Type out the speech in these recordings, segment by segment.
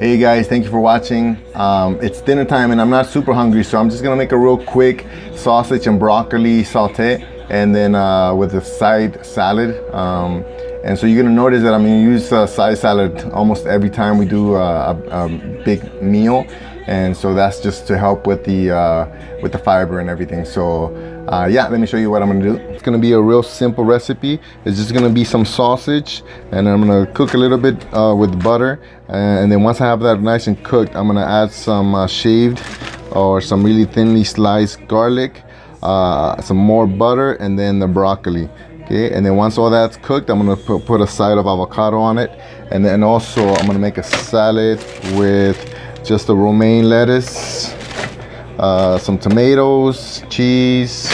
Hey guys, thank you for watching. It's dinner time and I'm not super hungry, so I'm just gonna make a real quick sausage and broccoli saute, and then with a side salad. And so you're gonna notice that I'm gonna use side salad almost every time we do a big meal, and so that's just to help with the fiber and everything. So yeah, let me show you what I'm gonna do. It's gonna be a real simple recipe. It's just gonna be some sausage, and I'm gonna cook a little bit with butter, and then once I have that nice and cooked, I'm gonna add some shaved or some really thinly sliced garlic, some more butter, and then the broccoli. Okay, and then once all that's cooked, I'm gonna put a side of avocado on it, and then also I'm gonna make a salad with just a romaine lettuce, some tomatoes, cheese,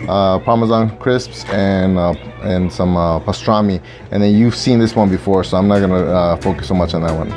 Parmesan crisps, and some pastrami. And then you've seen this one before, so I'm not gonna focus so much on that one.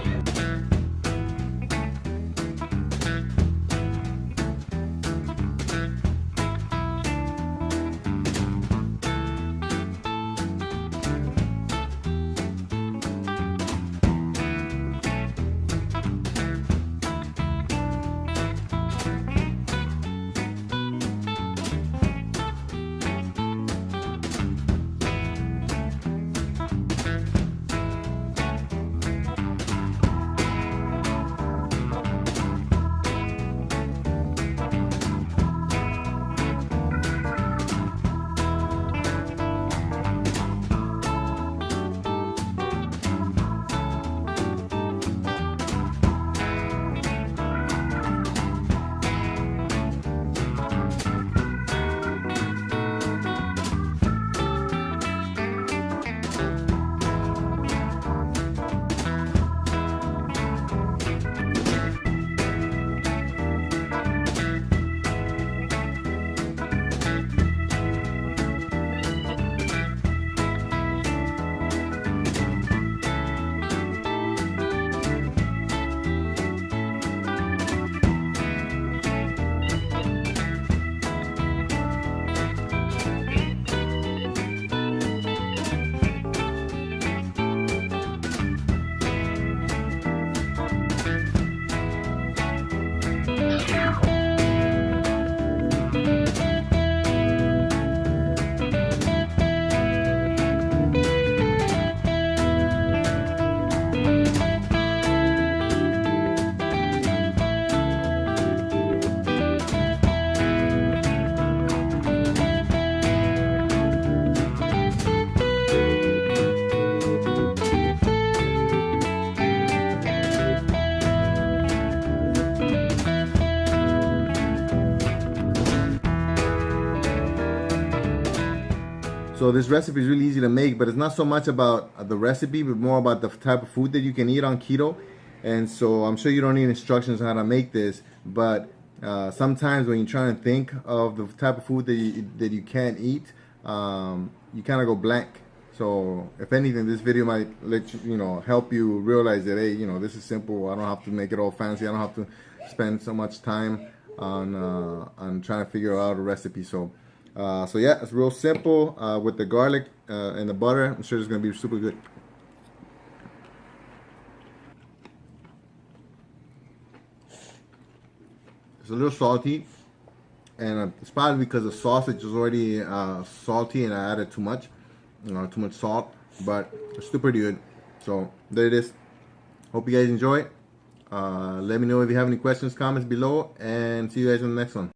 So this recipe is really easy to make, but it's not so much about the recipe, but more about the type of food that you can eat on keto. And so I'm sure you don't need instructions on how to make this, but sometimes when you're trying to think of the type of food that you can't eat, you kind of go blank. So if anything, this video might let you, help you realize that, hey, this is simple. I don't have to make it all fancy. I don't have to spend so much time on trying to figure out a recipe. So yeah, it's real simple with the garlic and the butter. I'm sure it's gonna be super good. It's a little salty, and it's probably because the sausage is already salty and I added too much salt, but it's still pretty good. So there it is. Hope you guys enjoy. Let me know if you have any questions, comments below, and see you guys in the next one.